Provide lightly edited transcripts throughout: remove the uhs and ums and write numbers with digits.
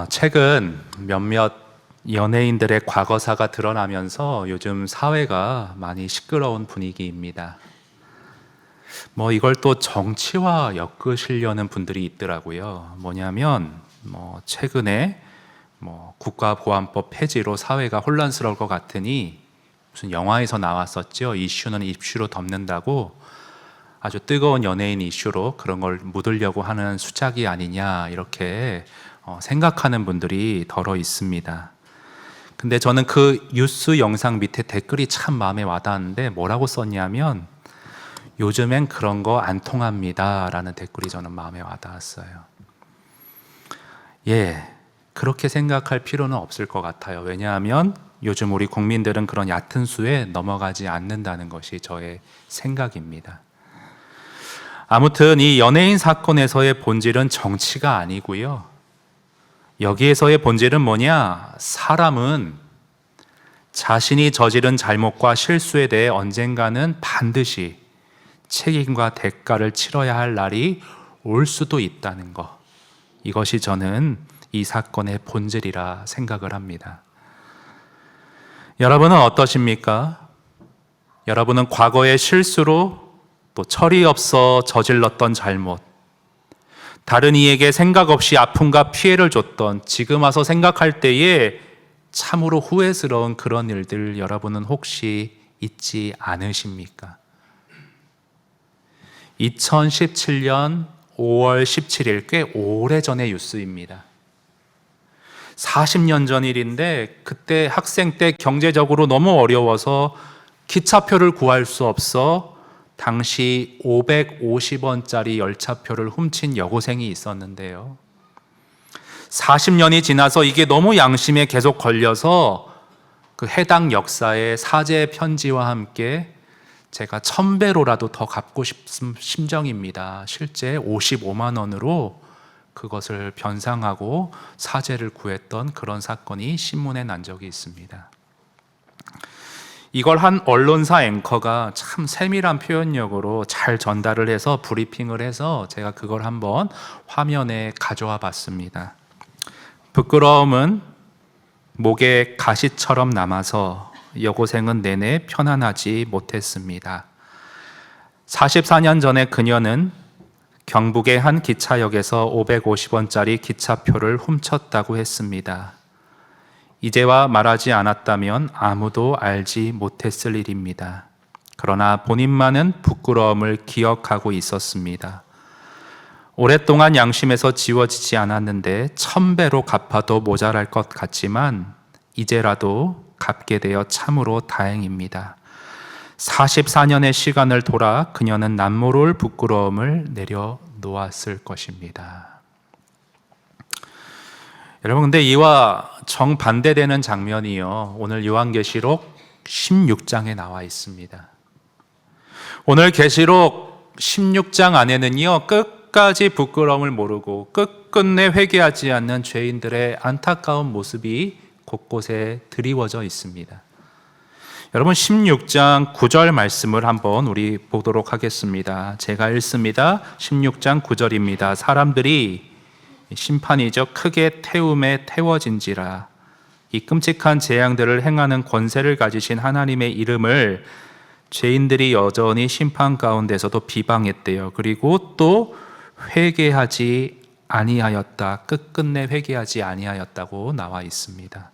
최근 몇몇 연예인들의 과거사가 드러나면서 요즘 사회가 많이 시끄러운 분위기입니다. 이걸 또 정치와 엮으시려는 분들이 있더라고요. 뭐냐면, 최근에 국가보안법 폐지로 사회가 혼란스러울 것 같으니 무슨 영화에서 나왔었죠. 이슈는 이슈로 덮는다고 아주 뜨거운 연예인 이슈로 그런 걸 묻으려고 하는 수작이 아니냐 이렇게 생각하는 분들이 더러 있습니다. 근데 저는 그 뉴스 영상 밑에 댓글이 참 마음에 와닿았는데 뭐라고 썼냐면 요즘엔 그런 거 안 통합니다 라는 댓글이 저는 마음에 와닿았어요. 그렇게 생각할 필요는 없을 것 같아요. 왜냐하면 요즘 우리 국민들은 그런 얕은 수에 넘어가지 않는다는 것이 저의 생각입니다. 아무튼 이 연예인 사건에서의 본질은 정치가 아니고요. 여기에서의 본질은 뭐냐? 사람은 자신이 저지른 잘못과 실수에 대해 언젠가는 반드시 책임과 대가를 치러야 할 날이 올 수도 있다는 것. 이것이 저는 이 사건의 본질이라 생각을 합니다. 여러분은 어떠십니까? 여러분은 과거의 실수로 또 철이 없어 저질렀던 잘못, 다른 이에게 생각 없이 아픔과 피해를 줬던 지금 와서 생각할 때에 참으로 후회스러운 그런 일들 여러분은 혹시 있지 않으십니까? 2017년 5월 17일 꽤 오래전의 뉴스입니다. 40년 전 일인데 그때 학생 때 경제적으로 너무 어려워서 기차표를 구할 수 없어 당시 550원짜리 열차표를 훔친 여고생이 있었는데요. 40년이 지나서 이게 너무 양심에 계속 걸려서 그 해당 역사의 사죄 편지와 함께 제가 1000배로라도 더 갚고 싶은 심정입니다. 실제 55만 원으로 그것을 변상하고 사죄를 구했던 그런 사건이 신문에 난 적이 있습니다. 이걸 한 언론사 앵커가 참 세밀한 표현력으로 잘 전달을 해서 브리핑을 해서 제가 그걸 한번 화면에 가져와 봤습니다. 부끄러움은 목에 가시처럼 남아서 여고생은 내내 편안하지 못했습니다. 44년 전에 그녀는 경북의 한 기차역에서 550원짜리 기차표를 훔쳤다고 했습니다. 이제와 말하지 않았다면 아무도 알지 못했을 일입니다. 그러나 본인만은 부끄러움을 기억하고 있었습니다. 오랫동안 양심에서 지워지지 않았는데 1000배로 갚아도 모자랄 것 같지만 이제라도 갚게 되어 참으로 다행입니다. 44년의 시간을 돌아 그녀는 남모를 부끄러움을 내려놓았을 것입니다. 여러분, 근데 이와 정반대되는 장면이요, 오늘 요한계시록 16장에 나와 있습니다. 오늘 계시록 16장 안에는요, 끝까지 부끄러움을 모르고 끝끝내 회개하지 않는 죄인들의 안타까운 모습이 곳곳에 드리워져 있습니다. 여러분, 16장 9절 말씀을 한번 우리 보도록 하겠습니다. 제가 읽습니다. 16장 9절입니다. 사람들이 심판이죠, 크게 태움에 태워진지라. 이 끔찍한 재앙들을 행하는 권세를 가지신 하나님의 이름을 죄인들이 여전히 심판 가운데서도 비방했대요. 그리고 또 회개하지 아니하였다, 끝끝내 회개하지 아니하였다고 나와 있습니다.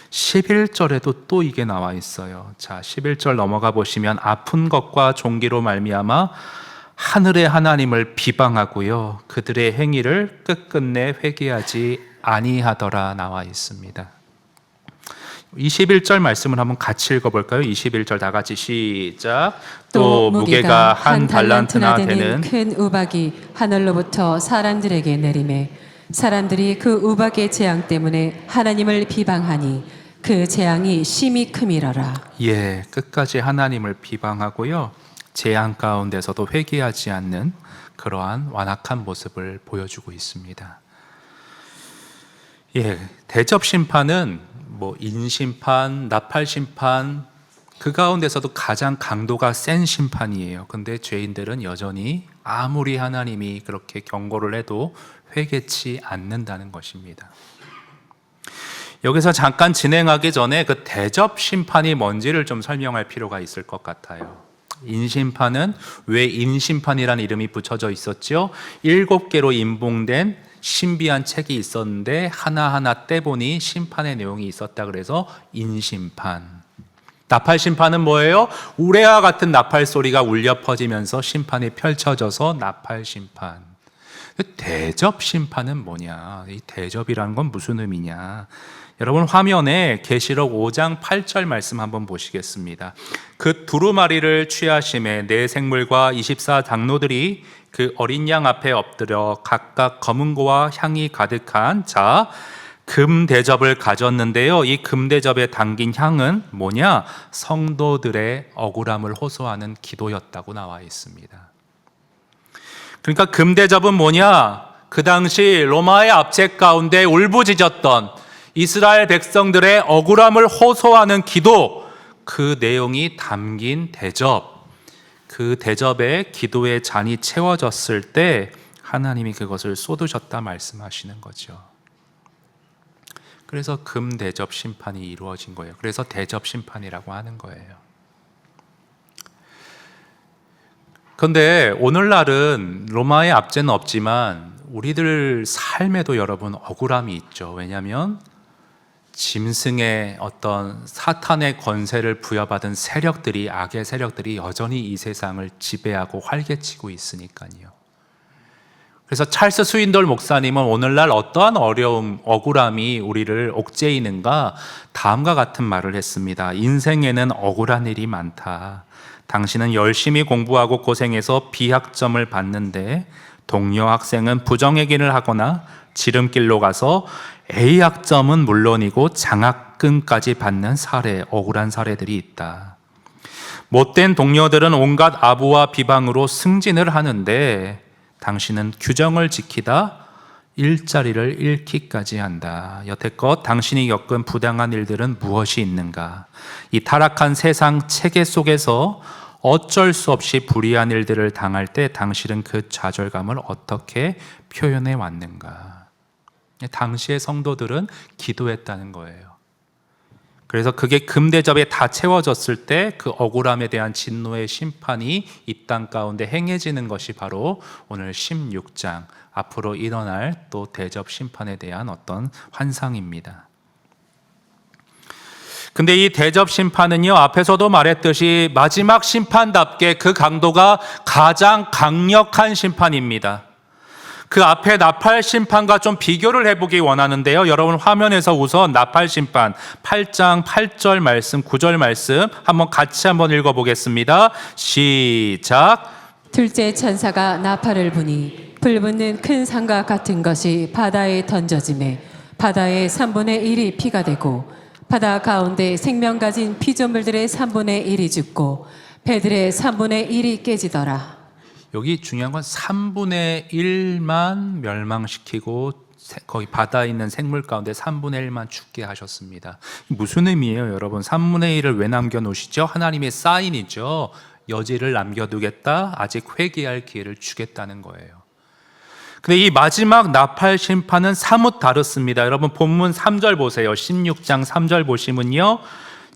11절에도 또 이게 나와 있어요. 자, 11절 넘어가 보시면 아픈 것과 종기로 말미암아 하늘의 하나님을 비방하고요, 그들의 행위를 끝끝내 회개하지 아니하더라 나와 있습니다. 21절 말씀을 한번 같이 읽어볼까요? 21절 다 같이 시작. 또 무게가 한 달란트나 되는 큰 우박이 하늘로부터 사람들에게 내리매 사람들이 그 우박의 재앙 때문에 하나님을 비방하니 그 재앙이 심히 큼이러라. 끝까지 하나님을 비방하고요, 재앙 가운데서도 회개하지 않는 그러한 완악한 모습을 보여주고 있습니다. 대접 심판은 인심판, 나팔 심판, 그 가운데서도 가장 강도가 센 심판이에요. 근데 죄인들은 여전히 아무리 하나님이 그렇게 경고를 해도 회개치 않는다는 것입니다. 여기서 잠깐 진행하기 전에 그 대접 심판이 뭔지를 좀 설명할 필요가 있을 것 같아요. 인심판은 왜 인심판이라는 이름이 붙여져 있었죠? 7개로 인봉된 신비한 책이 있었는데 하나하나 떼보니 심판의 내용이 있었다 그래서 인심판. 나팔 심판은 뭐예요? 우레와 같은 나팔 소리가 울려 퍼지면서 심판이 펼쳐져서 나팔 심판. 대접 심판은 뭐냐? 이 대접이라는 건 무슨 의미냐? 여러분 화면에 계시록 5장 8절 말씀 한번 보시겠습니다. 그 두루마리를 취하심에 네 생물과 24 장로들이 그 어린 양 앞에 엎드려 각각 검은고와 향이 가득한 금 대접을 가졌는데요. 이 금 대접에 담긴 향은 뭐냐? 성도들의 억울함을 호소하는 기도였다고 나와 있습니다. 그러니까 금 대접은 뭐냐? 그 당시 로마의 압제 가운데 울부짖었던 이스라엘 백성들의 억울함을 호소하는 기도, 그 내용이 담긴 대접, 그 대접에 기도의 잔이 채워졌을 때 하나님이 그것을 쏟으셨다 말씀하시는 거죠. 그래서 금 대접 심판이 이루어진 거예요. 그래서 대접 심판이라고 하는 거예요. 그런데 오늘날은 로마의 압제는 없지만 우리들 삶에도 여러분 억울함이 있죠. 왜냐하면 짐승의 어떤 사탄의 권세를 부여받은 세력들이, 악의 세력들이 여전히 이 세상을 지배하고 활개치고 있으니까요. 그래서 찰스 스윈돌 목사님은 오늘날 어떠한 어려움, 억울함이 우리를 옥죄이는가 다음과 같은 말을 했습니다. 인생에는 억울한 일이 많다. 당신은 열심히 공부하고 고생해서 B학점을 받는데 동료 학생은 부정행위를 하거나 지름길로 가서 A학점은 물론이고 장학금까지 받는 사례, 억울한 사례들이 있다. 못된 동료들은 온갖 아부와 비방으로 승진을 하는데 당신은 규정을 지키다 일자리를 잃기까지 한다. 여태껏 당신이 겪은 부당한 일들은 무엇이 있는가? 이 타락한 세상 체계 속에서 어쩔 수 없이 불의한 일들을 당할 때 당신은 그 좌절감을 어떻게 표현해 왔는가? 당시의 성도들은 기도했다는 거예요. 그래서 그게 금대접에 다 채워졌을 때 그 억울함에 대한 진노의 심판이 이 땅 가운데 행해지는 것이 바로 오늘 16장 앞으로 일어날 또 대접 심판에 대한 어떤 환상입니다. 근데 이 대접 심판은요, 앞에서도 말했듯이 마지막 심판답게 그 강도가 가장 강력한 심판입니다. 그 앞에 나팔 심판과 좀 비교를 해보기 원하는데요. 여러분 화면에서 우선 나팔 심판 8장 8절 말씀, 9절 말씀 한번 같이 한번 읽어보겠습니다. 시작. 둘째 천사가 나팔을 부니 불붙는 큰 산과 같은 것이 바다에 던져지매 바다의 3분의 1이 피가 되고 바다 가운데 생명 가진 피조물들의 3분의 1이 죽고 배들의 3분의 1이 깨지더라. 여기 중요한 건 3분의 1만 멸망시키고 거기 바다에 있는 생물 가운데 3분의 1만 죽게 하셨습니다. 무슨 의미예요, 여러분? 3분의 1을 왜 남겨놓으시죠? 하나님의 사인이죠. 여지를 남겨두겠다, 아직 회개할 기회를 주겠다는 거예요. 근데 이 마지막 나팔 심판은 사뭇 다릅니다. 여러분 본문 3절 보세요. 16장 3절 보시면요,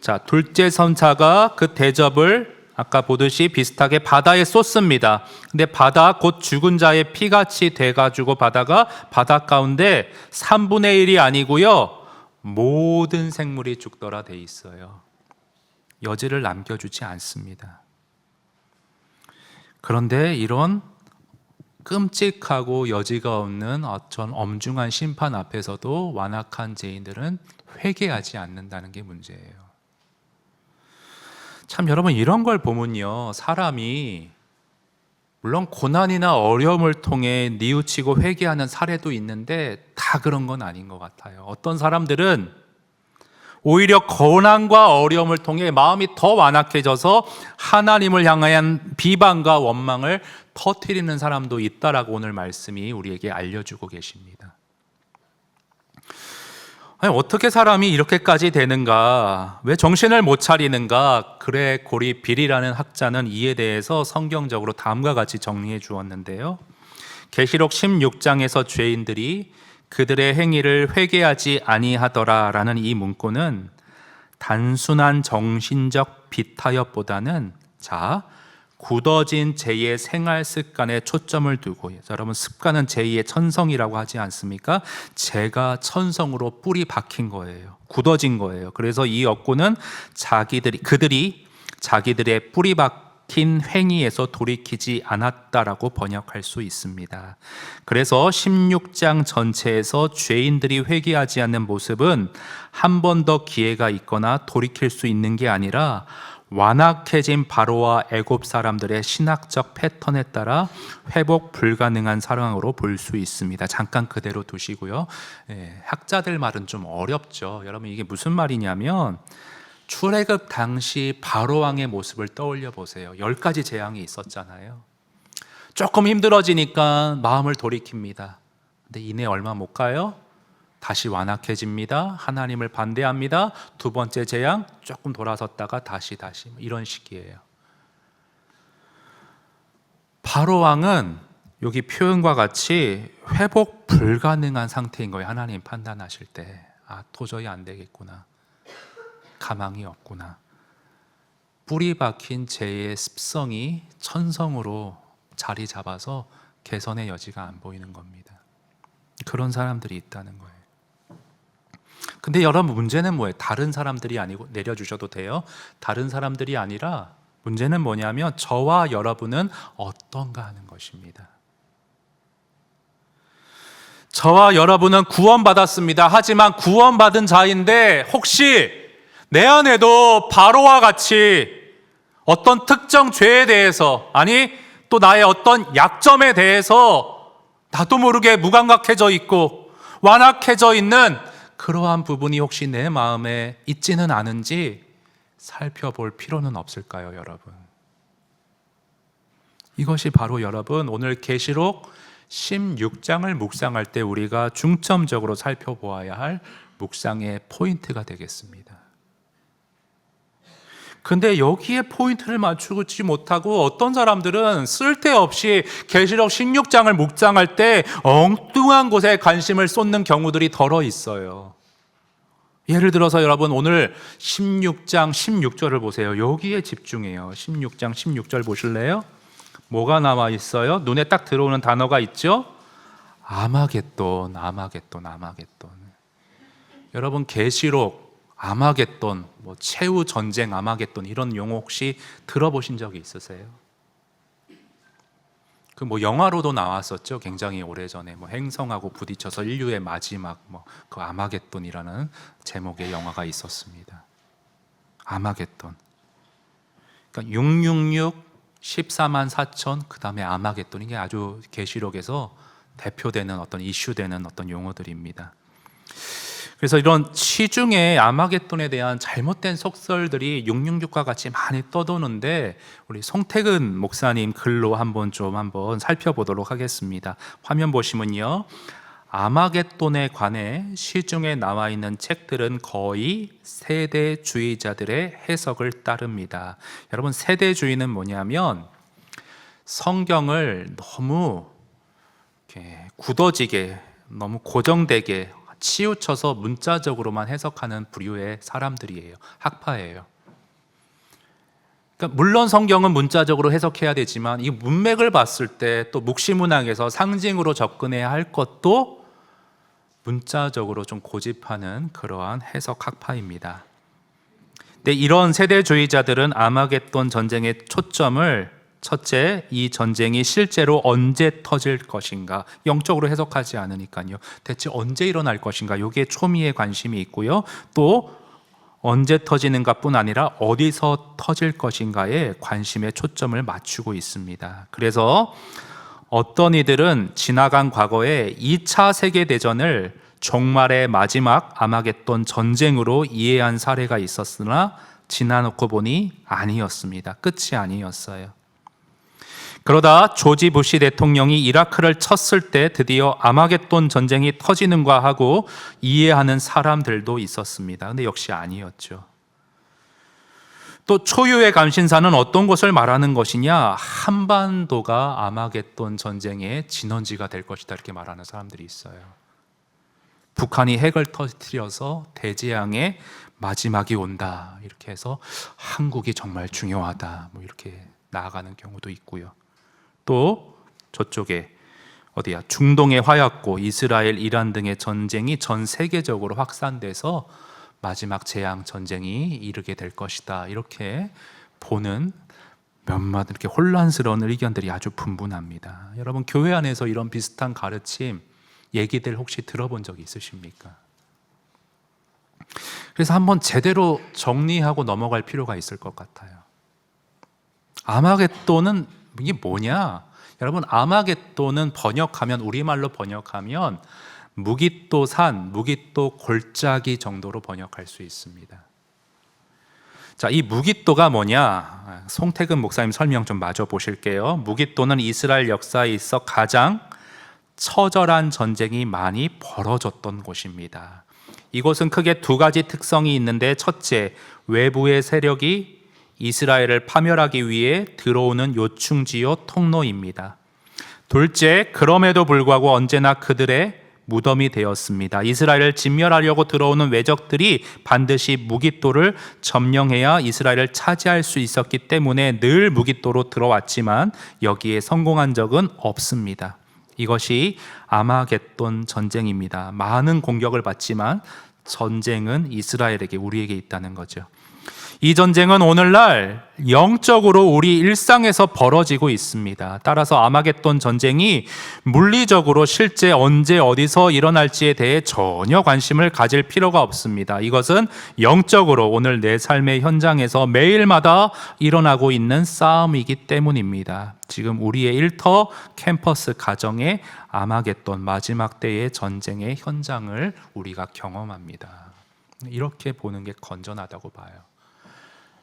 자, 둘째 천사가 그 대접을 아까 보듯이 비슷하게 바다에 쏟습니다. 근데 바다 곧 죽은 자의 피같이 돼가지고 바다가 바다 가운데 3분의 1이 아니고요, 모든 생물이 죽더라 돼 있어요. 여지를 남겨주지 않습니다. 그런데 이런 끔찍하고 여지가 없는 어떤 엄중한 심판 앞에서도 완악한 죄인들은 회개하지 않는다는 게 문제예요. 참 여러분, 이런 걸 보면요, 사람이 물론 고난이나 어려움을 통해 뉘우치고 회개하는 사례도 있는데 다 그런 건 아닌 것 같아요. 어떤 사람들은 오히려 고난과 어려움을 통해 마음이 더 완악해져서 하나님을 향한 비방과 원망을 터뜨리는 사람도 있다라고 오늘 말씀이 우리에게 알려주고 계십니다. 아니, 어떻게 사람이 이렇게까지 되는가? 왜 정신을 못 차리는가? 그레고리 빌이라는 학자는 이에 대해서 성경적으로 다음과 같이 정리해 주었는데요. 계시록 16장에서 죄인들이 그들의 행위를 회개하지 아니하더라라는 이 문구는 단순한 정신적 비타협보다는 굳어진 제2의 생활 습관에 초점을 두고, 여러분 습관은 제2의 천성이라고 하지 않습니까? 죄가 천성으로 뿌리 박힌 거예요. 굳어진 거예요. 그래서 이 억구는 그들이 자기들의 뿌리 박힌 행위에서 돌이키지 않았다라고 번역할 수 있습니다. 그래서 16장 전체에서 죄인들이 회개하지 않는 모습은 한 번 더 기회가 있거나 돌이킬 수 있는 게 아니라 완악해진 바로와 애굽 사람들의 신학적 패턴에 따라 회복 불가능한 상황으로 볼 수 있습니다. 잠깐 그대로 두시고요. 학자들 말은 좀 어렵죠. 여러분 이게 무슨 말이냐면 출애굽 당시 바로 왕의 모습을 떠올려 보세요. 10가지 재앙이 있었잖아요. 조금 힘들어지니까 마음을 돌이킵니다. 근데 이내 얼마 못 가요? 다시 완악해집니다. 하나님을 반대합니다. 두 번째 재앙, 조금 돌아섰다가 다시 이런 식이에요. 바로 왕은 여기 표현과 같이 회복 불가능한 상태인 거예요. 하나님 판단하실 때 도저히 안 되겠구나, 가망이 없구나. 뿌리 박힌 죄의 습성이 천성으로 자리 잡아서 개선의 여지가 안 보이는 겁니다. 그런 사람들이 있다는 거예요. 근데 여러분 문제는 뭐예요? 다른 사람들이 아니고, 내려주셔도 돼요. 다른 사람들이 아니라 문제는 뭐냐면 저와 여러분은 어떤가 하는 것입니다. 저와 여러분은 구원받았습니다. 하지만 구원받은 자인데 혹시 내 안에도 바로와 같이 어떤 특정 죄에 대해서, 아니 또 나의 어떤 약점에 대해서 나도 모르게 무감각해져 있고 완악해져 있는 그러한 부분이 혹시 내 마음에 있지는 않은지 살펴볼 필요는 없을까요, 여러분? 이것이 바로 여러분 오늘 계시록 16장을 묵상할 때 우리가 중점적으로 살펴보아야 할 묵상의 포인트가 되겠습니다. 근데 여기에 포인트를 맞추지 못하고 어떤 사람들은 쓸데없이 계시록 16장을 묵상할 때 엉뚱한 곳에 관심을 쏟는 경우들이 덜어 있어요. 예를 들어서 여러분 오늘 16장 16절을 보세요. 여기에 집중해요. 16장 16절 보실래요? 뭐가 나와 있어요? 눈에 딱 들어오는 단어가 있죠? 아마겟돈. 여러분 계시록 아마겟돈, 최후 전쟁 아마겟돈 이런 용어 혹시 들어보신 적이 있으세요? 영화로도 나왔었죠. 굉장히 오래전에 행성하고 부딪혀서 인류의 마지막 그 아마겟돈이라는 제목의 영화가 있었습니다. 아마겟돈. 그러니까 666 14만 4천 그다음에 아마겟돈, 이게 아주 계시록에서 대표되는 어떤 이슈되는 어떤 용어들입니다. 그래서 이런 시중에 아마겟돈에 대한 잘못된 속설들이 666과 같이 많이 떠도는데 우리 송태근 목사님 글로 한번 살펴보도록 하겠습니다. 화면 보시면요, 아마겟돈에 관해 시중에 나와 있는 책들은 거의 세대주의자들의 해석을 따릅니다. 여러분 세대주의는 뭐냐면 성경을 너무 이렇게 굳어지게, 너무 고정되게 치우쳐서 문자적으로만 해석하는 부류의 사람들이에요. 학파예요. 그러니까 물론 성경은 문자적으로 해석해야 되지만 이 문맥을 봤을 때 또 묵시문학에서 상징으로 접근해야 할 것도 문자적으로 좀 고집하는 그러한 해석 학파입니다. 근데 이런 세대주의자들은 아마겟돈 전쟁의 초점을 첫째, 이 전쟁이 실제로 언제 터질 것인가, 영적으로 해석하지 않으니까요. 대체 언제 일어날 것인가, 여기에 초미의 관심이 있고요. 또 언제 터지는가 뿐 아니라 어디서 터질 것인가에 관심의 초점을 맞추고 있습니다. 그래서 어떤 이들은 지나간 과거에 2차 세계대전을 종말의 마지막 아마겟돈 전쟁으로 이해한 사례가 있었으나 지나놓고 보니 아니었습니다. 끝이 아니었어요. 그러다 조지 부시 대통령이 이라크를 쳤을 때 드디어 아마겟돈 전쟁이 터지는가 하고 이해하는 사람들도 있었습니다. 근데 역시 아니었죠. 또 초유의 감신사는 어떤 것을 말하는 것이냐? 한반도가 아마겟돈 전쟁의 진원지가 될 것이다 이렇게 말하는 사람들이 있어요. 북한이 핵을 터뜨려서 대재앙의 마지막이 온다 이렇게 해서 한국이 정말 중요하다 뭐 이렇게 나아가는 경우도 있고요. 또 저쪽에 어디야? 중동의 화약고 이스라엘, 이란 등의 전쟁이 전 세계적으로 확산돼서 마지막 재앙 전쟁이 이르게 될 것이다 이렇게 보는 몇몇 이렇게 혼란스러운 의견들이 아주 분분합니다. 여러분 교회 안에서 이런 비슷한 가르침 얘기들 혹시 들어본 적이 있으십니까? 그래서 한번 제대로 정리하고 넘어갈 필요가 있을 것 같아요. 아마겟돈은 이게 뭐냐? 여러분 아마겟돈은 번역하면 우리말로 번역하면 무깃도 산, 무깃도 골짜기 정도로 번역할 수 있습니다. 자, 이 무깃도가 뭐냐? 송태근 목사님 설명 좀 마저 보실게요. 무깃도는 이스라엘 역사에 있어 가장 처절한 전쟁이 많이 벌어졌던 곳입니다. 이곳은 크게 두 가지 특성이 있는데 첫째, 외부의 세력이 이스라엘을 파멸하기 위해 들어오는 요충지요 통로입니다. 둘째, 그럼에도 불구하고 언제나 그들의 무덤이 되었습니다. 이스라엘을 진멸하려고 들어오는 외적들이 반드시 무깃도를 점령해야 이스라엘을 차지할 수 있었기 때문에 늘 무깃도로 들어왔지만 여기에 성공한 적은 없습니다. 이것이 아마겟돈 전쟁입니다. 많은 공격을 받지만 전쟁은 이스라엘에게 우리에게 있다는 거죠. 이 전쟁은 오늘날 영적으로 우리 일상에서 벌어지고 있습니다. 따라서 아마겟돈 전쟁이 물리적으로 실제 언제 어디서 일어날지에 대해 전혀 관심을 가질 필요가 없습니다. 이것은 영적으로 오늘 내 삶의 현장에서 매일마다 일어나고 있는 싸움이기 때문입니다. 지금 우리의 일터 캠퍼스 가정의 아마겟돈 마지막 때의 전쟁의 현장을 우리가 경험합니다. 이렇게 보는 게 건전하다고 봐요.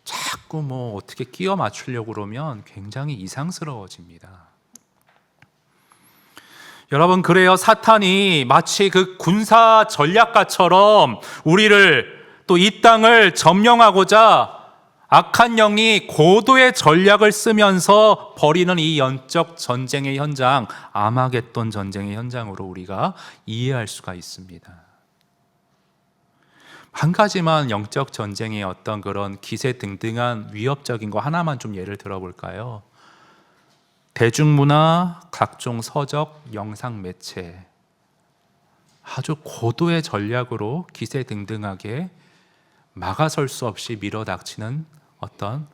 자꾸 뭐 어떻게 끼워 맞추려고 그러면 굉장히 이상스러워집니다. 여러분, 그래요. 사탄이 마치 그 군사 전략가처럼 우리를 또 이 땅을 점령하고자 악한 영이 고도의 전략을 쓰면서 벌이는 이 영적 전쟁의 현장, 아마겟돈 전쟁의 현장으로 우리가 이해할 수가 있습니다. 한 가지만 영적 전쟁의 어떤 그런 기세등등한 위협적인 거 하나만 좀 예를 들어볼까요? 대중문화, 각종 서적, 영상 매체 아주 고도의 전략으로 기세등등하게 막아설 수 없이 밀어닥치는 어떤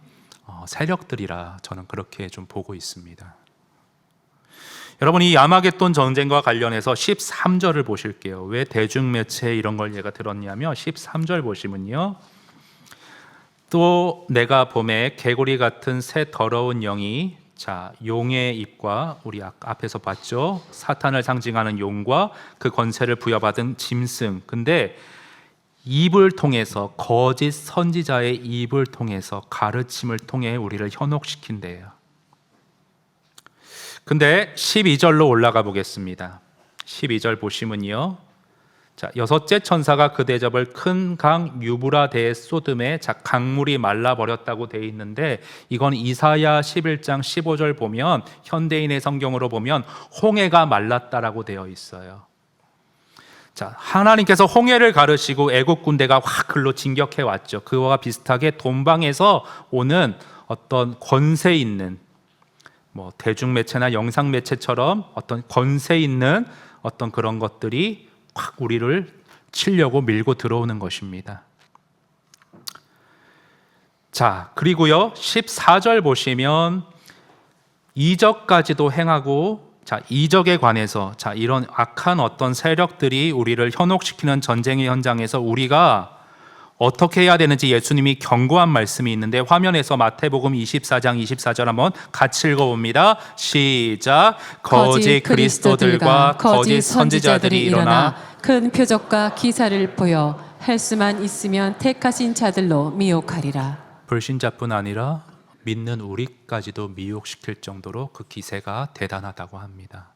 세력들이라 저는 그렇게 좀 보고 있습니다. 여러분, 이 아마겟돈 전쟁과 관련해서 13절을 보실게요. 왜 대중매체 이런 걸 제가 들었냐면 13절 보시면요, 또 내가 봄에 개구리 같은 새 더러운 영이, 자, 용의 입과 우리 앞에서 봤죠, 사탄을 상징하는 용과 그 권세를 부여받은 짐승, 근데 입을 통해서, 거짓 선지자의 입을 통해서, 가르침을 통해 우리를 현혹시킨대요. 근데 12절로 올라가 보겠습니다. 12절 보시면요, 자, 여섯째 천사가 그 대접을 큰 강 유브라데에 쏟음에, 자, 강물이 말라버렸다고 되어 있는데 이건 이사야 11장 15절 보면, 현대인의 성경으로 보면 홍해가 말랐다라고 되어 있어요. 자, 하나님께서 홍해를 가르시고 애국 군대가 확 글로 진격해 왔죠. 그와 비슷하게 돈방에서 오는 어떤 권세 있는, 뭐 대중매체나 영상매체처럼 어떤 권세 있는 어떤 그런 것들이 확 우리를 치려고 밀고 들어오는 것입니다. 자, 그리고요 14절 보시면 이적까지도 행하고, 자, 이적에 관해서, 자, 이런 악한 어떤 세력들이 우리를 현혹시키는 전쟁의 현장에서 우리가 어떻게 해야 되는지 예수님이 경고한 말씀이 있는데, 화면에서 마태복음 24장 24절 한번 같이 읽어봅니다. 시작. 거짓 그리스도들과 거짓 선지자들이 일어나 큰 표적과 기사를 보여 할 수만 있으면 택하신 자들로 미혹하리라. 불신자뿐 아니라 믿는 우리까지도 미혹시킬 정도로 그 기세가 대단하다고 합니다.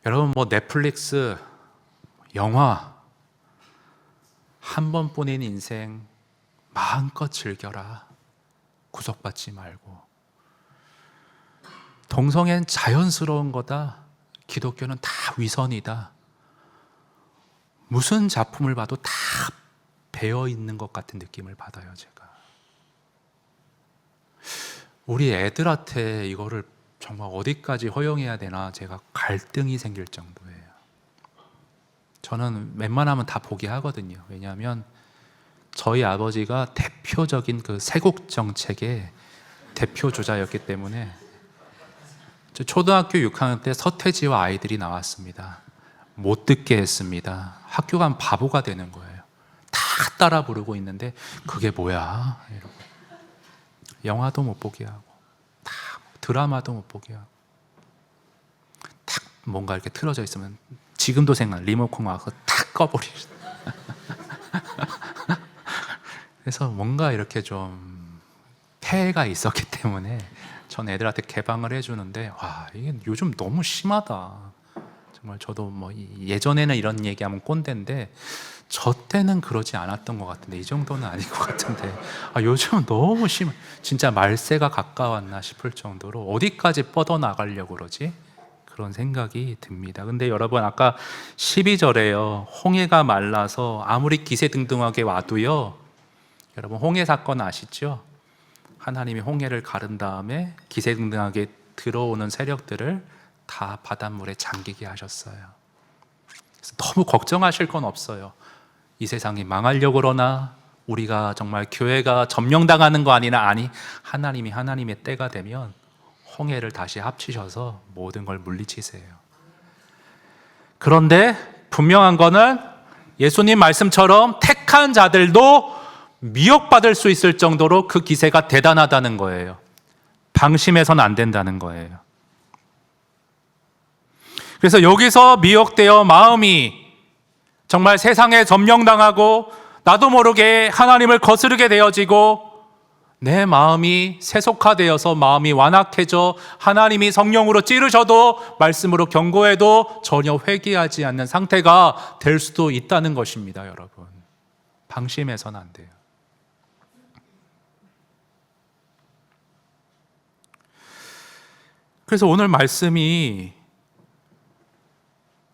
여러분, 넷플릭스 영화 한 번뿐인 인생 마음껏 즐겨라. 구속받지 말고. 동성애는 자연스러운 거다. 기독교는 다 위선이다. 무슨 작품을 봐도 다 배어 있는 것 같은 느낌을 받아요, 제가. 우리 애들한테 이거를 정말 어디까지 허용해야 되나 제가 갈등이 생길 정도예요. 저는 웬만하면 다 보게 하거든요. 왜냐하면 저희 아버지가 대표적인 그 세국 정책의 대표 주자였기 때문에. 저 초등학교 6학년 때 서태지와 아이들이 나왔습니다. 못 듣게 했습니다. 학교 가면 바보가 되는 거예요. 다 따라 부르고 있는데 그게 뭐야? 이러고. 영화도 못 보게 하고, 다 드라마도 못 보게 하고, 딱 뭔가 이렇게 틀어져 있으면 지금도 생각, 리모컨 와서 탁 꺼버리죠. 그래서 뭔가 이렇게 좀 폐해가 있었기 때문에 전 애들한테 개방을 해주는데, 와, 이게 요즘 너무 심하다. 정말 저도 예전에는 이런 얘기하면 꼰대인데 저 때는 그러지 않았던 것 같은데, 이 정도는 아닌 것 같은데, 요즘은 너무 심해. 진짜 말세가 가까웠나 싶을 정도로 어디까지 뻗어나가려고 그러지? 그런 생각이 듭니다. 근데 여러분, 아까 12절에요. 홍해가 말라서 아무리 기세등등하게 와도요. 여러분, 홍해 사건 아시죠? 하나님이 홍해를 가른 다음에 기세등등하게 들어오는 세력들을 다 바닷물에 잠기게 하셨어요. 그래서 너무 걱정하실 건 없어요. 이 세상이 망하려고 그러나, 우리가 정말 교회가 점령당하는 거 아니나, 아니, 하나님이 하나님의 때가 되면 홍해를 다시 합치셔서 모든 걸 물리치세요. 그런데 분명한 거는 예수님 말씀처럼 택한 자들도 미혹받을 수 있을 정도로 그 기세가 대단하다는 거예요. 방심해서는 안 된다는 거예요. 그래서 여기서 미혹되어 마음이 정말 세상에 점령당하고 나도 모르게 하나님을 거스르게 되어지고, 내 마음이 세속화되어서 마음이 완악해져 하나님이 성령으로 찌르셔도 말씀으로 경고해도 전혀 회개하지 않는 상태가 될 수도 있다는 것입니다. 여러분, 방심해서는 안 돼요. 그래서 오늘 말씀이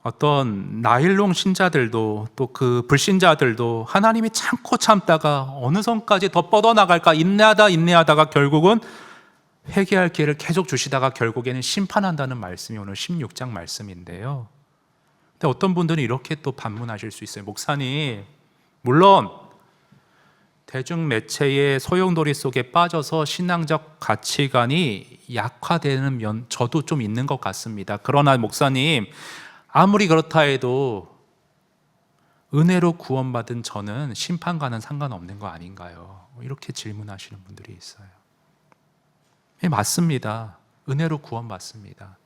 어떤 나일론 신자들도 또 그 불신자들도 하나님이 참고 참다가 어느 선까지 더 뻗어나갈까 인내하다가 결국은 회개할 기회를 계속 주시다가 결국에는 심판한다는 말씀이 오늘 16장 말씀인데요. 근데 어떤 분들은 이렇게 또 반문하실 수 있어요. 목사님, 물론 대중 매체의 소용돌이 속에 빠져서 신앙적 가치관이 약화되는 면 저도 좀 있는 것 같습니다. 그러나 목사님, 아무리 그렇다 해도 은혜로 구원받은 저는 심판과는 상관없는 거 아닌가요? 이렇게 질문하시는 분들이 있어요. 네, 맞습니다. 은혜로 구원받습니다.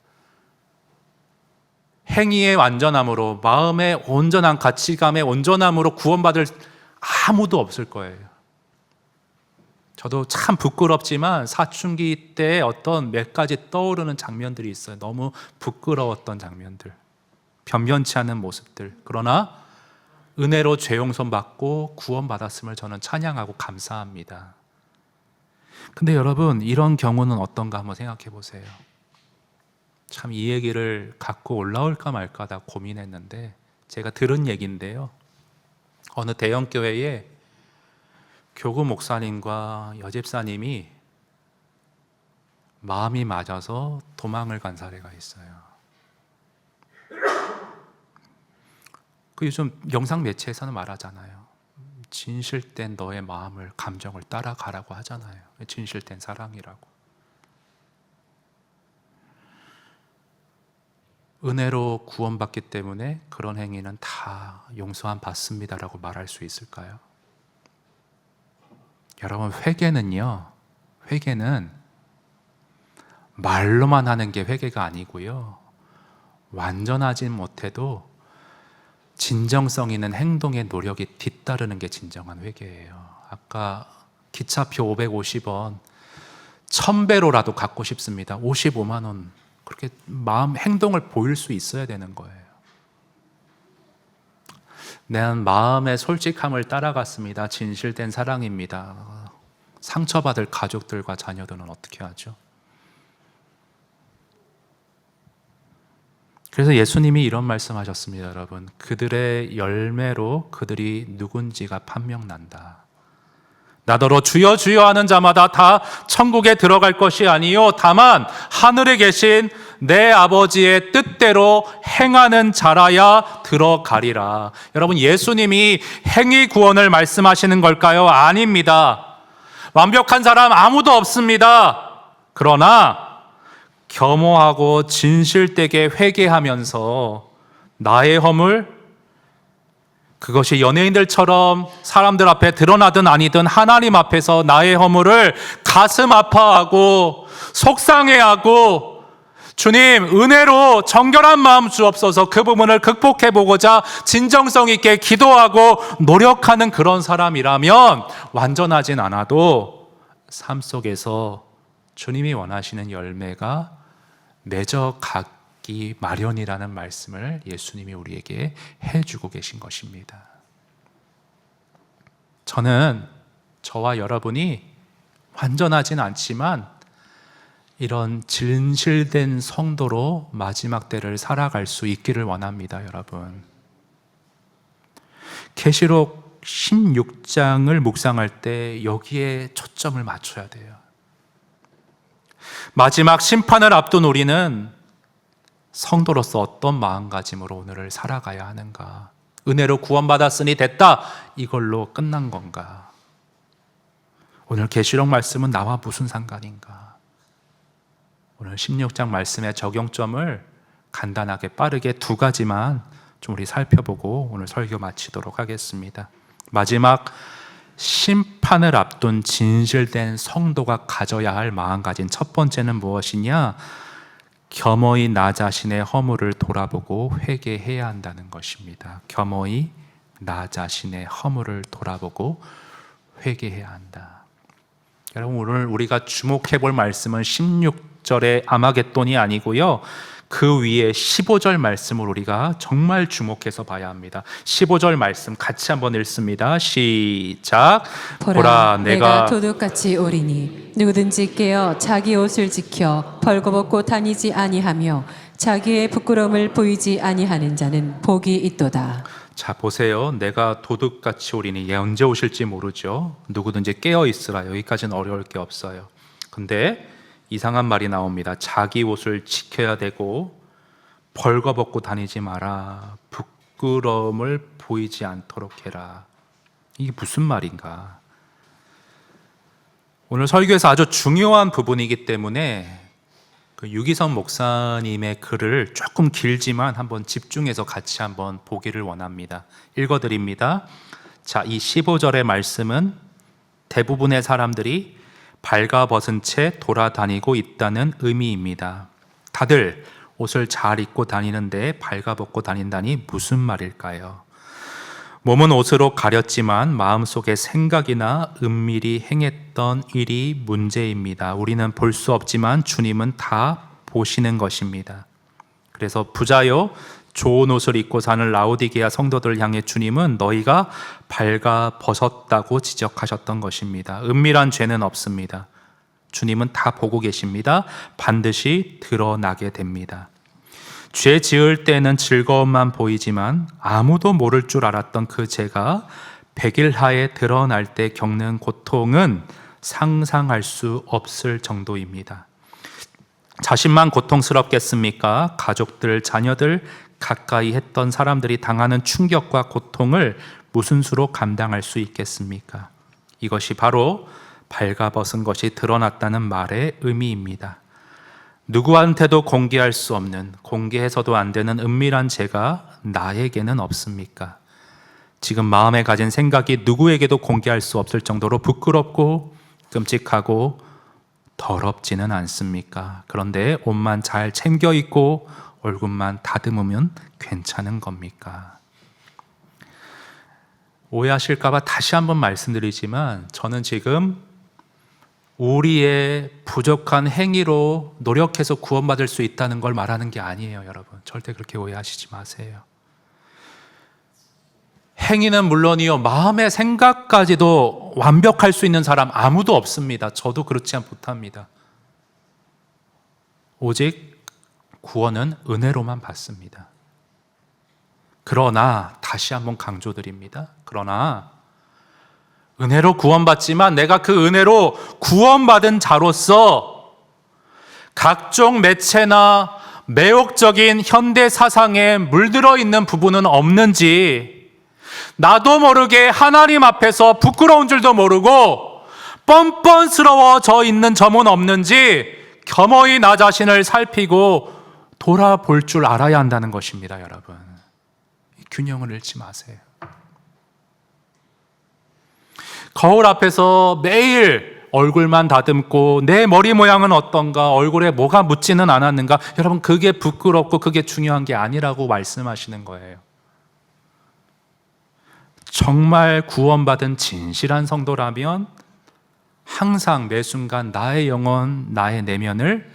행위의 완전함으로, 마음의 온전한 가치감의 온전함으로 구원받을 아무도 없을 거예요. 저도 참 부끄럽지만 사춘기 때 어떤 몇 가지 떠오르는 장면들이 있어요. 너무 부끄러웠던 장면들, 변변치 않은 모습들. 그러나 은혜로 죄 용서 받고 구원받았음을 저는 찬양하고 감사합니다. 근데 여러분, 이런 경우는 어떤가 한번 생각해 보세요. 참 이 얘기를 갖고 올라올까 말까 다 고민했는데, 제가 들은 얘기인데요. 어느 대형교회에 교구 목사님과 여집사님이 마음이 맞아서 도망을 간 사례가 있어요. 그 요즘 영상 매체에서는 말하잖아요. 진실된 너의 마음을, 감정을 따라가라고 하잖아요. 진실된 사랑이라고. 은혜로 구원받기 때문에 그런 행위는 다 용서함 받습니다라고 말할 수 있을까요? 여러분, 회개는 말로만 하는 게 회개가 아니고요, 완전하진 못해도 진정성 있는 행동의 노력이 뒤따르는 게 진정한 회개예요. 아까 기차표 550원 1000배로라도 갖고 싶습니다. 55만 원. 그렇게 행동을 보일 수 있어야 되는 거예요. 내 마음의 솔직함을 따라갔습니다. 진실된 사랑입니다. 상처받을 가족들과 자녀들은 어떻게 하죠? 그래서 예수님이 이런 말씀하셨습니다, 여러분. 그들의 열매로 그들이 누군지가 판명난다. 나더러 주여 주여 하는 자마다 다 천국에 들어갈 것이 아니요 다만 하늘에 계신 내 아버지의 뜻대로 행하는 자라야 들어가리라. 여러분, 예수님이 행위 구원을 말씀하시는 걸까요? 아닙니다. 완벽한 사람 아무도 없습니다. 그러나 겸허하고 진실되게 회개하면서 나의 허물, 그것이 연예인들처럼 사람들 앞에 드러나든 아니든 하나님 앞에서 나의 허물을 가슴 아파하고 속상해하고 주님 은혜로 정결한 마음 주옵소서, 그 부분을 극복해 보고자 진정성 있게 기도하고 노력하는 그런 사람이라면 완전하진 않아도 삶 속에서 주님이 원하시는 열매가 맺어가기 마련이라는 말씀을 예수님이 우리에게 해주고 계신 것입니다. 저는 저와 여러분이 완전하진 않지만 이런 진실된 성도로 마지막 때를 살아갈 수 있기를 원합니다, 여러분. 계시록 16장을 묵상할 때 여기에 초점을 맞춰야 돼요. 마지막 심판을 앞둔 우리는 성도로서 어떤 마음가짐으로 오늘을 살아가야 하는가? 은혜로 구원받았으니 됐다, 이걸로 끝난 건가? 오늘 계시록 말씀은 나와 무슨 상관인가? 오늘 16장 말씀의 적용점을 간단하게 빠르게 두 가지만 좀 우리 살펴보고 오늘 설교 마치도록 하겠습니다. 마지막 심판을 앞둔 진실된 성도가 가져야 할 마음가짐, 첫 번째는 무엇이냐? 겸허히 나 자신의 허물을 돌아보고 회개해야 한다는 것입니다. 겸허히 나 자신의 허물을 돌아보고 회개해야 한다. 여러분, 오늘 우리가 주목해 볼 말씀은 16절의 아마겟돈이 아니고요, 그 위에 15절 말씀을 우리가 정말 주목해서 봐야 합니다. 15절 말씀 같이 한번 읽습니다. 시작. 보라, 내가 도둑같이 오리니 누구든지 깨어 자기 옷을 지켜 벌거벗고 다니지 아니하며 자기의 부끄러움을 보이지 아니하는 자는 복이 있도다. 자, 보세요. 내가 도둑같이 오리니, 얘 언제 오실지 모르죠. 누구든지 깨어 있으라. 여기까지는 어려울 게 없어요. 근데 이상한 말이 나옵니다. 자기 옷을 지켜야 되고 벌거벗고 다니지 마라. 부끄러움을 보이지 않도록 해라. 이게 무슨 말인가? 오늘 설교에서 아주 중요한 부분이기 때문에 그 유기성 목사님의 글을 조금 길지만 한번 집중해서 같이 한번 보기를 원합니다. 읽어드립니다. 자, 이 15절의 말씀은 대부분의 사람들이 발가벗은 채 돌아다니고 있다는 의미입니다. 다들 옷을 잘 입고 다니는데 발가벗고 다닌다니 무슨 말일까요? 몸은 옷으로 가렸지만 마음속의 생각이나 은밀히 행했던 일이 문제입니다. 우리는 볼 수 없지만 주님은 다 보시는 것입니다. 그래서 부자요, 좋은 옷을 입고 사는 라오디게아 성도들을 향해 주님은 너희가 발가벗었다고 지적하셨던 것입니다. 은밀한 죄는 없습니다. 주님은 다 보고 계십니다. 반드시 드러나게 됩니다. 죄 지을 때는 즐거움만 보이지만 아무도 모를 줄 알았던 그 죄가 100일 하에 드러날 때 겪는 고통은 상상할 수 없을 정도입니다. 자신만 고통스럽겠습니까? 가족들, 자녀들, 가까이 했던 사람들이 당하는 충격과 고통을 무슨 수로 감당할 수 있겠습니까? 이것이 바로 발가벗은 것이 드러났다는 말의 의미입니다. 누구한테도 공개할 수 없는, 공개해서도 안 되는 은밀한 죄가 나에게는 없습니까? 지금 마음에 가진 생각이 누구에게도 공개할 수 없을 정도로 부끄럽고 끔찍하고 더럽지는 않습니까? 그런데 옷만 잘 챙겨 입고 얼굴만 다듬으면 괜찮은 겁니까? 오해하실까봐 다시 한번 말씀드리지만 저는 지금 우리의 부족한 행위로 노력해서 구원받을 수 있다는 걸 말하는 게 아니에요, 여러분. 절대 그렇게 오해하시지 마세요. 행위는 물론이요, 마음의 생각까지도 완벽할 수 있는 사람 아무도 없습니다. 저도 그렇지 못합니다. 오직 구원은 은혜로만 받습니다. 그러나 다시 한번 강조드립니다. 그러나 은혜로 구원받지만 내가 그 은혜로 구원받은 자로서 각종 매체나 매혹적인 현대 사상에 물들어 있는 부분은 없는지, 나도 모르게 하나님 앞에서 부끄러운 줄도 모르고 뻔뻔스러워져 있는 점은 없는지 겸허히 나 자신을 살피고 돌아볼 줄 알아야 한다는 것입니다, 여러분. 균형을 잃지 마세요. 거울 앞에서 매일 얼굴만 다듬고 내 머리 모양은 어떤가, 얼굴에 뭐가 묻지는 않았는가, 여러분 그게 부끄럽고 그게 중요한 게 아니라고 말씀하시는 거예요. 정말 구원받은 진실한 성도라면 항상 매 순간 나의 영혼, 나의 내면을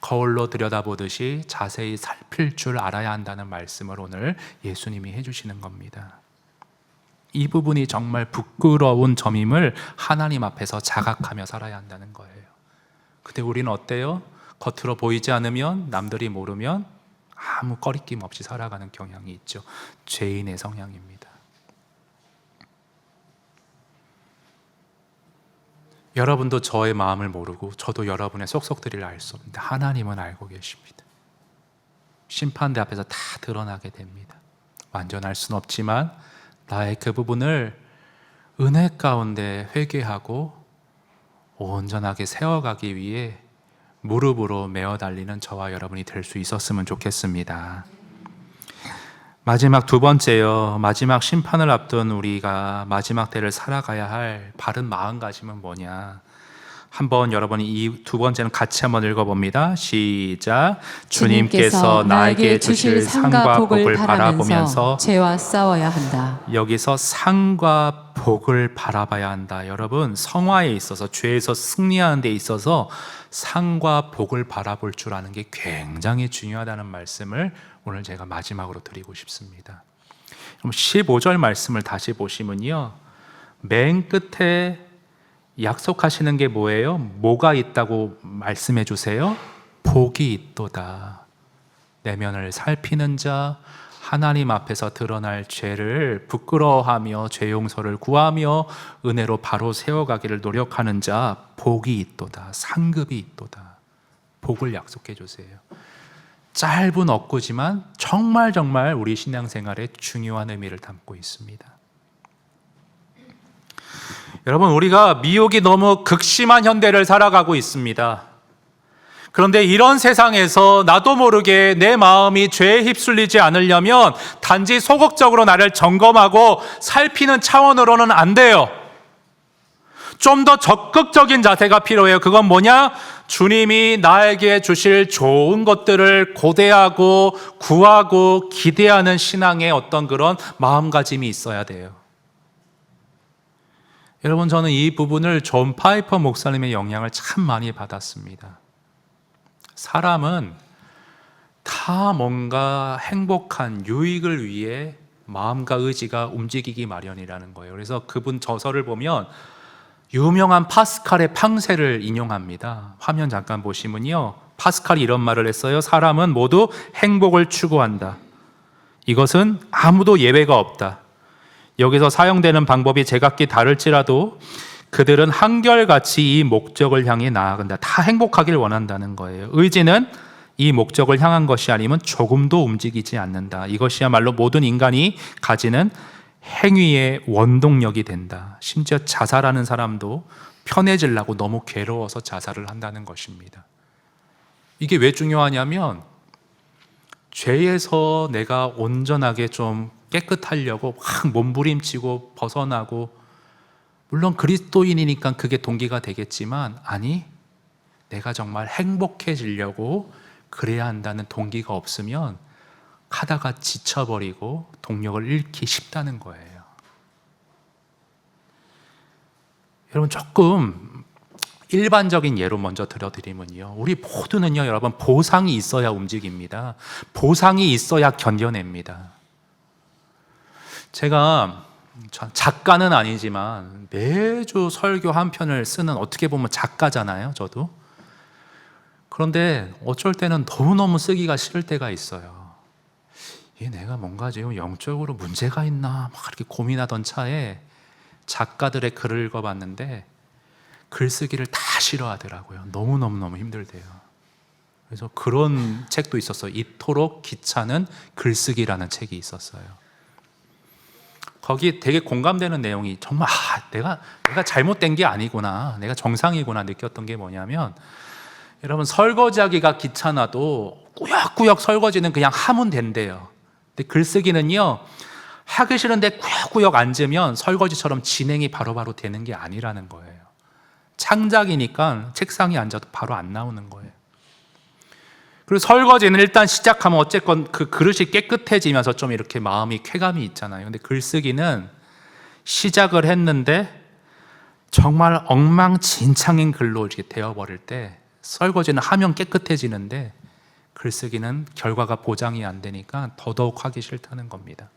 거울로 들여다보듯이 자세히 살필 줄 알아야 한다는 말씀을 오늘 예수님이 해주시는 겁니다. 이 부분이 정말 부끄러운 점임을 하나님 앞에서 자각하며 살아야 한다는 거예요. 근데 우리는 어때요? 겉으로 보이지 않으면, 남들이 모르면 아무 꺼리낌 없이 살아가는 경향이 있죠. 죄인의 성향입니다. 여러분도 저의 마음을 모르고 저도 여러분의 속속들이를 알 수 없는데 하나님은 알고 계십니다. 심판대 앞에서 다 드러나게 됩니다. 완전 알 수는 없지만 나의 그 부분을 은혜 가운데 회개하고 온전하게 세워가기 위해 무릎으로 메어 달리는 저와 여러분이 될 수 있었으면 좋겠습니다. 마지막 두 번째요. 마지막 심판을 앞둔 우리가 마지막 때를 살아가야 할 바른 마음가짐은 뭐냐? 한번 여러분이 이 두 번째는 같이 한번 읽어봅니다. 시작. 주님께서 나에게 주실 상과 복을 바라보면서 죄와 싸워야 한다. 여기서 상과 복을 바라봐야 한다. 여러분, 성화에 있어서, 죄에서 승리하는 데 있어서 상과 복을 바라볼 줄 아는 게 굉장히 중요하다는 말씀을 오늘 제가 마지막으로 드리고 싶습니다. 그럼 15절 말씀을 다시 보시면요, 맨 끝에 약속하시는 게 뭐예요? 뭐가 있다고 말씀해 주세요? 복이 있도다. 내면을 살피는 자, 하나님 앞에서 드러날 죄를 부끄러워하며 죄 용서를 구하며 은혜로 바로 세워가기를 노력하는 자, 복이 있도다. 상급이 있도다. 복을 약속해 주세요. 짧은 억구지만 정말 우리 신앙생활에 중요한 의미를 담고 있습니다. 여러분, 우리가 미혹이 너무 극심한 현대를 살아가고 있습니다. 그런데 이런 세상에서 나도 모르게 내 마음이 죄에 휩쓸리지 않으려면 단지 소극적으로 나를 점검하고 살피는 차원으로는 안 돼요. 좀 더 적극적인 자세가 필요해요. 그건 뭐냐? 주님이 나에게 주실 좋은 것들을 고대하고 구하고 기대하는 신앙의 어떤 그런 마음가짐이 있어야 돼요. 여러분, 저는 이 부분을 존 파이퍼 목사님의 영향을 참 많이 받았습니다. 사람은 다 뭔가 행복한 유익을 위해 마음과 의지가 움직이기 마련이라는 거예요. 그래서 그분 저서를 보면 유명한 파스칼의 팡세를 인용합니다. 화면 잠깐 보시면요, 파스칼이 이런 말을 했어요. 사람은 모두 행복을 추구한다. 이것은 아무도 예외가 없다. 여기서 사용되는 방법이 제각기 다를지라도 그들은 한결같이 이 목적을 향해 나아간다. 다 행복하길 원한다는 거예요. 의지는 이 목적을 향한 것이 아니면 조금도 움직이지 않는다. 이것이야말로 모든 인간이 가지는 행위의 원동력이 된다. 심지어 자살하는 사람도 편해지려고 너무 괴로워서 자살을 한다는 것입니다. 이게 왜 중요하냐면 죄에서 내가 온전하게 좀 깨끗하려고 막 몸부림치고 벗어나고, 물론 그리스도인이니까 그게 동기가 되겠지만, 아니, 내가 정말 행복해지려고 그래야 한다는 동기가 없으면 하다가 지쳐버리고 동력을 잃기 쉽다는 거예요. 여러분 조금 일반적인 예로 먼저 들어드리면요, 우리 모두는요 여러분 보상이 있어야 움직입니다. 보상이 있어야 견뎌냅니다. 제가 작가는 아니지만 매주 설교 한 편을 쓰는, 어떻게 보면 작가잖아요 저도. 그런데 어쩔 때는 너무너무 쓰기가 싫을 때가 있어요. 내가 뭔가 지금 영적으로 문제가 있나 막 이렇게 고민하던 차에 작가들의 글을 읽어봤는데 글쓰기를 다 싫어하더라고요. 너무너무 힘들대요. 그래서 그런 책도 있었어요. 이토록 귀찮은 글쓰기라는 책이 있었어요. 거기 되게 공감되는 내용이 정말 내가 잘못된 게 아니구나, 내가 정상이구나 느꼈던 게 뭐냐면, 여러분 설거지하기가 귀찮아도 꾸역꾸역 설거지는 그냥 하면 된대요. 근데 글쓰기는요 하기 싫은데 꾸역꾸역 앉으면 설거지처럼 진행이 바로바로 되는 게 아니라는 거예요. 창작이니까 책상에 앉아도 바로 안 나오는 거예요. 그리고 설거지는 일단 시작하면 어쨌건 그 그릇이 깨끗해지면서 좀 이렇게 마음이 쾌감이 있잖아요. 근데 글쓰기는 시작을 했는데 정말 엉망진창인 글로 이렇게 되어버릴 때, 설거지는 하면 깨끗해지는데 글쓰기는 결과가 보장이 안 되니까 더더욱 하기 싫다는 겁니다.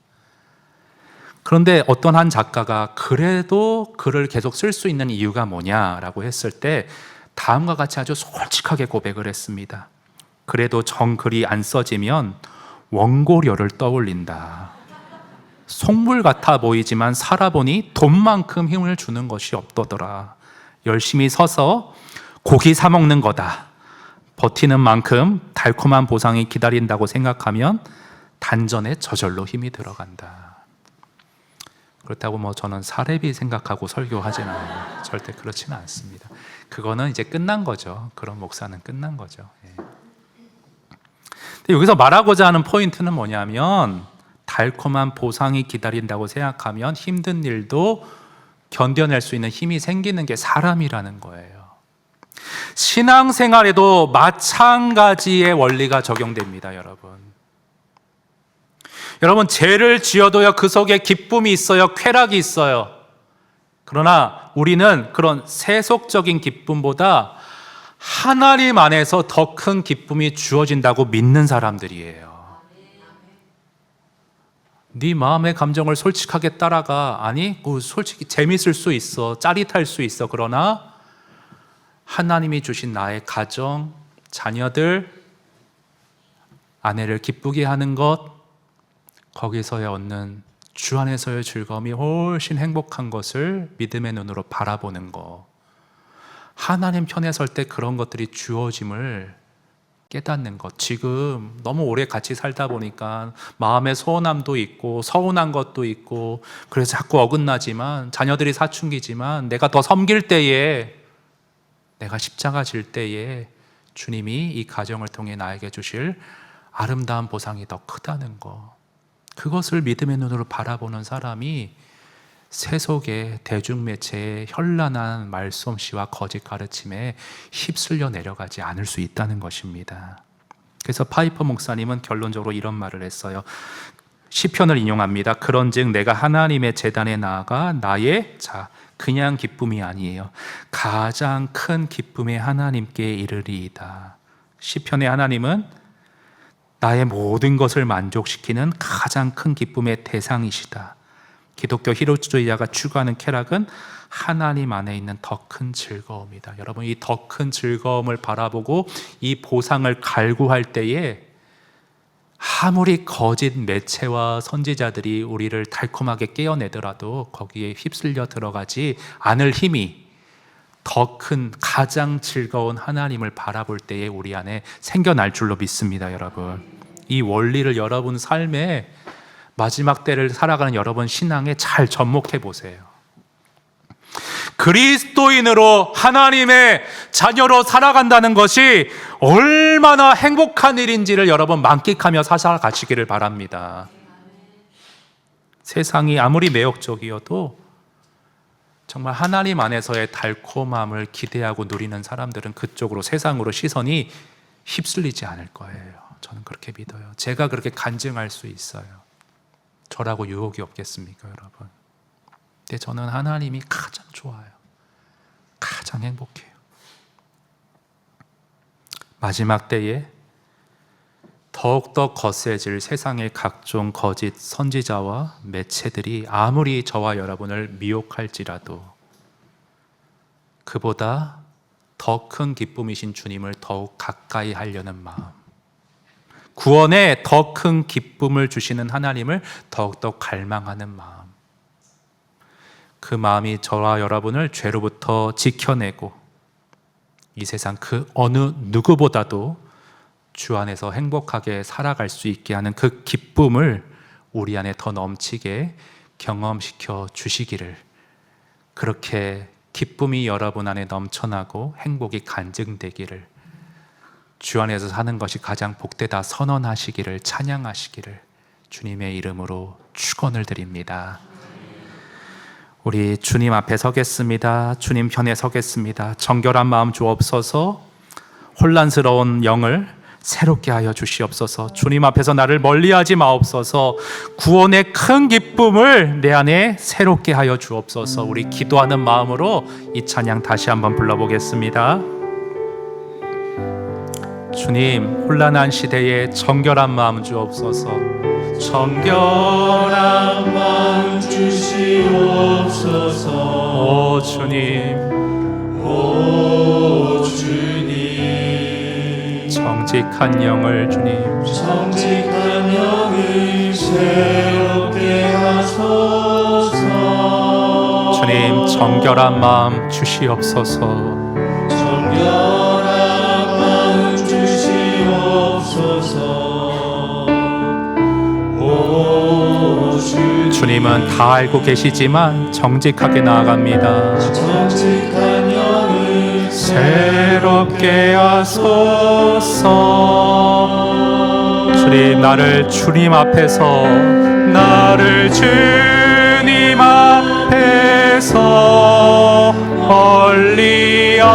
그런데 어떤 한 작가가 그래도 글을 계속 쓸 수 있는 이유가 뭐냐라고 했을 때 다음과 같이 아주 솔직하게 고백을 했습니다. 그래도 정글이 안 써지면 원고료를 떠올린다. 속물 같아 보이지만 살아보니 돈만큼 힘을 주는 것이 없더더라. 열심히 서서 고기 사 먹는 거다. 버티는 만큼 달콤한 보상이 기다린다고 생각하면 단전에 저절로 힘이 들어간다. 그렇다고 뭐 저는 사례비 생각하고 설교하진 않아요. 절대 그렇지는 않습니다. 그거는 이제 끝난 거죠. 그런 목사는 끝난 거죠. 근데 여기서 말하고자 하는 포인트는 뭐냐면, 달콤한 보상이 기다린다고 생각하면 힘든 일도 견뎌낼 수 있는 힘이 생기는 게 사람이라는 거예요. 신앙생활에도 마찬가지의 원리가 적용됩니다, 여러분. 여러분, 죄를 지어도요 그 속에 기쁨이 있어요, 쾌락이 있어요. 그러나 우리는 그런 세속적인 기쁨보다 하나님 안에서 더 큰 기쁨이 주어진다고 믿는 사람들이에요. 네 마음의 감정을 솔직하게 따라가. 아니, 솔직히 재밌을 수 있어, 짜릿할 수 있어. 그러나 하나님이 주신 나의 가정, 자녀들, 아내를 기쁘게 하는 것, 거기서의 얻는 주 안에서의 즐거움이 훨씬 행복한 것을 믿음의 눈으로 바라보는 것, 하나님 편에 설 때 그런 것들이 주어짐을 깨닫는 것. 지금 너무 오래 같이 살다 보니까 마음의 소원함도 있고 서운한 것도 있고, 그래서 자꾸 어긋나지만, 자녀들이 사춘기지만 내가 더 섬길 때에, 내가 십자가 질 때에 주님이 이 가정을 통해 나에게 주실 아름다운 보상이 더 크다는 것, 그것을 믿음의 눈으로 바라보는 사람이 세속의 대중매체의 현란한 말솜씨와 거짓 가르침에 휩쓸려 내려가지 않을 수 있다는 것입니다. 그래서 파이퍼 목사님은 결론적으로 이런 말을 했어요. 시편을 인용합니다. 그런즉 내가 하나님의 제단에 나아가 나의 그냥 기쁨이 아니에요, 가장 큰 기쁨의 하나님께 이르리이다. 시편의 하나님은 나의 모든 것을 만족시키는 가장 큰 기쁨의 대상이시다. 기독교 희로주의자가 추구하는 쾌락은 하나님 안에 있는 더 큰 즐거움이다. 여러분, 이 더 큰 즐거움을 바라보고 이 보상을 갈구할 때에 아무리 거짓 매체와 선지자들이 우리를 달콤하게 깨어내더라도 거기에 휩쓸려 들어가지 않을 힘이 더 큰 가장 즐거운 하나님을 바라볼 때에 우리 안에 생겨날 줄로 믿습니다. 여러분, 이 원리를 여러분 삶에, 마지막 때를 살아가는 여러분 신앙에 잘 접목해 보세요. 그리스도인으로 하나님의 자녀로 살아간다는 것이 얼마나 행복한 일인지를 여러분 만끽하며 살아가시기를 바랍니다. 세상이 아무리 매혹적이어도 정말 하나님 안에서의 달콤함을 기대하고 누리는 사람들은 그쪽으로, 세상으로 시선이 휩쓸리지 않을 거예요. 저는 그렇게 믿어요. 제가 그렇게 간증할 수 있어요. 저라고 유혹이 없겠습니까, 여러분? 근데 저는 하나님이 가장 좋아요. 가장 행복해요. 마지막 때에 더욱더 거세질 세상의 각종 거짓 선지자와 매체들이 아무리 저와 여러분을 미혹할지라도 그보다 더 큰 기쁨이신 주님을 더욱 가까이 하려는 마음, 구원에 더 큰 기쁨을 주시는 하나님을 더욱더 갈망하는 마음, 그 마음이 저와 여러분을 죄로부터 지켜내고 이 세상 그 어느 누구보다도 주 안에서 행복하게 살아갈 수 있게 하는 그 기쁨을 우리 안에 더 넘치게 경험시켜 주시기를, 그렇게 기쁨이 여러분 안에 넘쳐나고 행복이 간증되기를, 주 안에서 사는 것이 가장 복되다 선언하시기를, 찬양하시기를 주님의 이름으로 축원을 드립니다. 우리 주님 앞에 서겠습니다. 주님 편에 서겠습니다. 정결한 마음 주옵소서. 혼란스러운 영을 새롭게 하여 주시옵소서. 주님 앞에서 나를 멀리하지 마옵소서. 구원의 큰 기쁨을 내 안에 새롭게 하여 주옵소서. 우리 기도하는 마음으로 이 찬양 다시 한번 불러보겠습니다. 주님, 혼란한 시대에 정결한 마음 주옵소서. 정결한 마음 주시옵소서. 오 주님, 오 주님, 정직한 영을 주님, 정직한 영을 새롭게 하소서. 주님, 정결한 마음 주시옵소서. 정결한 마음 주시옵소서. 주님은 다 알고 계시지만 정직하게 나아갑니다. 정직한 영을 새롭게 하소서. 주님, 나를 주님 앞에서, 나를 주님 앞에서 멀리하지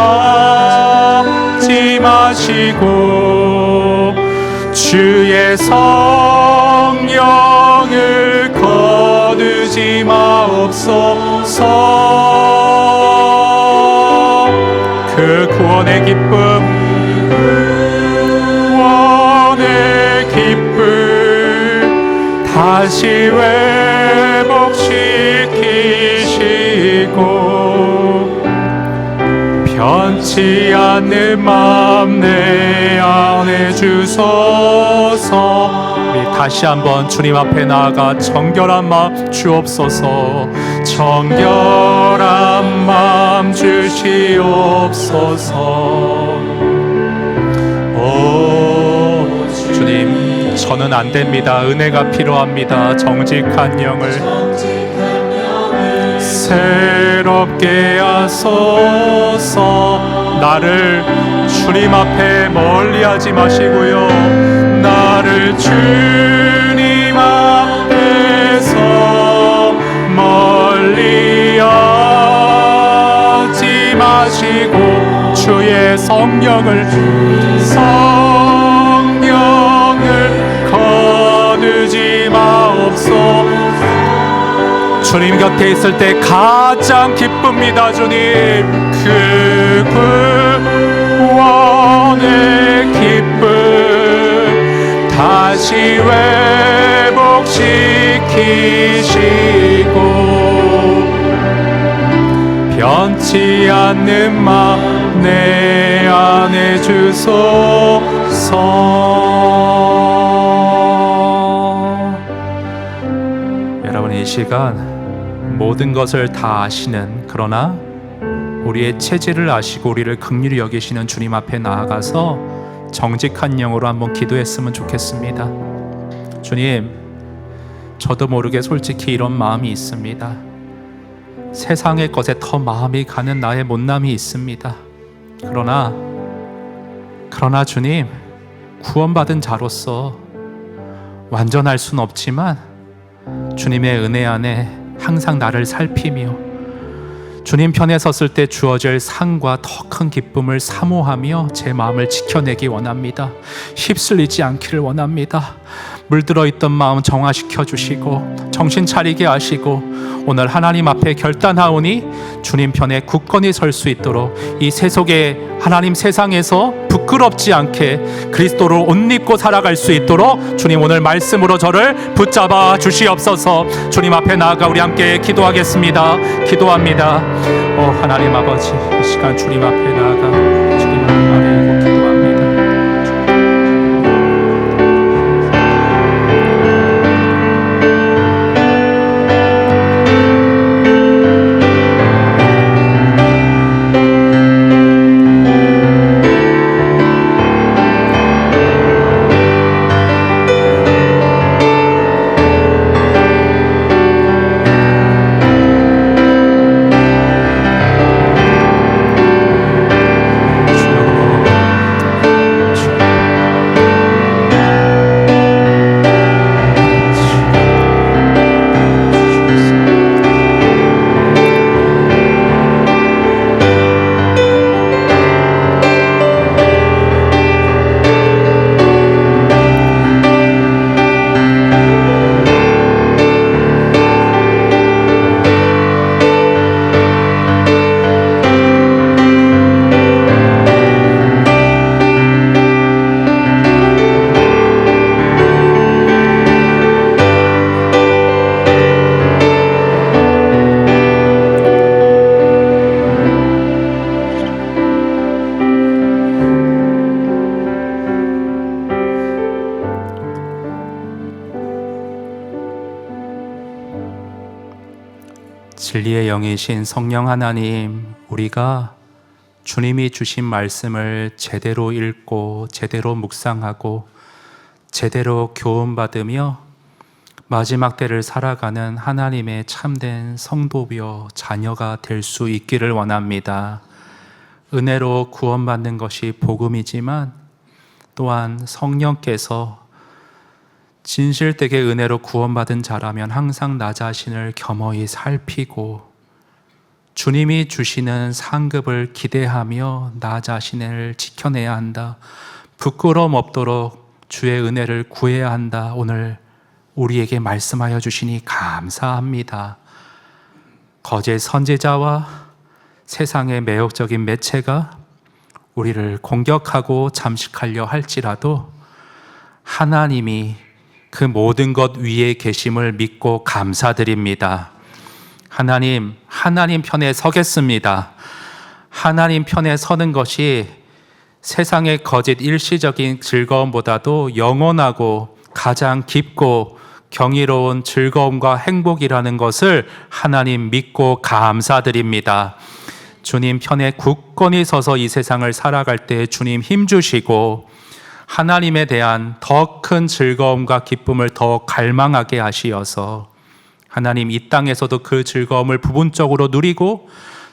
마시고 주의 성령을 거두지 마옵소서. 그 구원의 기쁨, 구원의 기쁨 다시 회복시키시고 변치 않는 마음 내 안에 주소서. 우리 다시 한번 주님 앞에 나아가 정결한 마음 주옵소서. 정결한 마음 주시옵소서. 오 주님, 저는 안 됩니다. 은혜가 필요합니다. 정직한 영을 새롭게 하소서. 나를 주님 앞에 멀리하지 마시고요, 나를 주님 앞에서 멀리하지 마시고 주의 성령을 거두지 마옵소서. 주님 곁에 있을 때 가장 기쁩니다. 주님, 그 구원의 기쁨 다시 회복시키시고 변치 않는 마음 내 안에 주소서. 여러분, 이 시간 모든 것을 다 아시는, 그러나 우리의 체질을 아시고 우리를 긍휼히 여기시는 주님 앞에 나아가서 정직한 영으로 한번 기도했으면 좋겠습니다. 주님, 저도 모르게 솔직히 이런 마음이 있습니다. 세상의 것에 더 마음이 가는 나의 못남이 있습니다. 그러나 주님, 구원받은 자로서 완전할 순 없지만 주님의 은혜 안에 항상 나를 살피며 주님 편에 섰을 때 주어질 상과 더 큰 기쁨을 사모하며 제 마음을 지켜내기 원합니다. 휩쓸리지 않기를 원합니다. 물들어 있던 마음 정화시켜 주시고 정신 차리게 하시고 오늘 하나님 앞에 결단하오니 주님 편에 굳건히 설 수 있도록 이 세속의 하나님 세상에서 부끄럽지 않게 그리스도를 옷 입고 살아갈 수 있도록 주님 오늘 말씀으로 저를 붙잡아 주시옵소서. 주님 앞에 나아가 우리 함께 기도하겠습니다. 기도합니다. 하나님 아버지, 이 시간 주님 앞에 나아가 주님 앞에 아뢰고 기도합니다. 진리의 영이신 성령 하나님, 우리가 주님이 주신 말씀을 제대로 읽고 제대로 묵상하고 제대로 교훈받으며 마지막 때를 살아가는 하나님의 참된 성도며 자녀가 될 수 있기를 원합니다. 은혜로 구원받는 것이 복음이지만 또한 성령께서 진실되게 은혜로 구원받은 자라면 항상 나 자신을 겸허히 살피고 주님이 주시는 상급을 기대하며 나 자신을 지켜내야 한다. 부끄러움 없도록 주의 은혜를 구해야 한다. 오늘 우리에게 말씀하여 주시니 감사합니다. 거짓 선지자와 세상의 매혹적인 매체가 우리를 공격하고 잠식하려 할지라도 하나님이 그 모든 것 위에 계심을 믿고 감사드립니다. 하나님 편에 서겠습니다. 하나님 편에 서는 것이 세상의 거짓 일시적인 즐거움보다도 영원하고 가장 깊고 경이로운 즐거움과 행복이라는 것을 하나님 믿고 감사드립니다. 주님 편에 굳건히 서서 이 세상을 살아갈 때 주님 힘주시고 하나님에 대한 더 큰 즐거움과 기쁨을 더 갈망하게 하시어서 하나님 이 땅에서도 그 즐거움을 부분적으로 누리고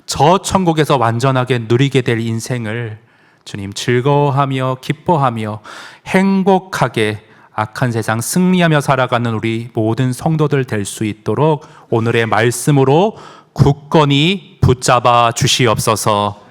저 천국에서 완전하게 누리게 될 인생을 주님 즐거워하며 기뻐하며 행복하게 악한 세상 승리하며 살아가는 우리 모든 성도들 될 수 있도록 오늘의 말씀으로 굳건히 붙잡아 주시옵소서.